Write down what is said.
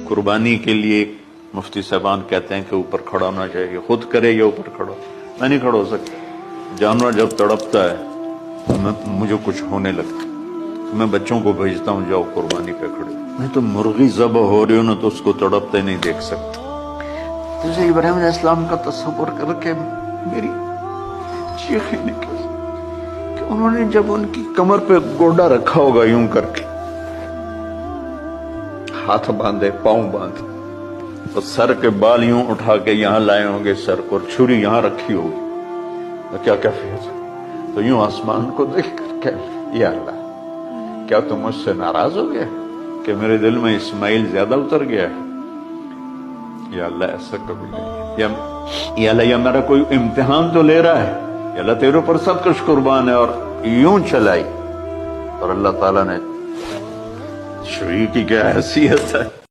قربانی کے لیے مفتی صاحبان کہتے ہیں کہ اوپر کھڑا ہونا چاہیے، خود کرے یا اوپر کھڑا ہو، میں نہیں کھڑا ہو سکتا۔ جانور جب تڑپتا ہے تو مجھے کچھ ہونے لگتا، میں بچوں کو بھیجتا ہوں جاؤ قربانی پہ کھڑے، میں تو مرغی ذبح ہو رہی ہوں نا تو اس کو تڑپتے نہیں دیکھ سکتا۔ جیسے ابراہیم علیہ السلام کا تصور کر کے میری چیخیں نکل کہ انہوں نے جب ان کی کمر پہ گوڈا رکھا ہوگا یوں کر کے، ہاتھ باندھے پاؤں باندھے اور سر کے بال یوں اٹھا کے یہاں لائے ہوں گے سر کو، اور چھری یہاں رکھی ہوگی، تو کیا کیفیت ہے؟ تو یوں آسمان کو دیکھ کر کہ یا اللہ کیا تم مجھ سے ناراض ہو گئے کہ میرے دل میں اسماعیل زیادہ اتر گیا ہے؟ یا اللہ ایسا کبھی نہیں ہے، یا اللہ یہ میرا کوئی امتحان تو لے رہا ہے، یا اللہ تیرے پر سب کچھ قربان ہے، اور یوں چلائی، اور اللہ تعالیٰ نے شریک کی کیا حیثیت ہے۔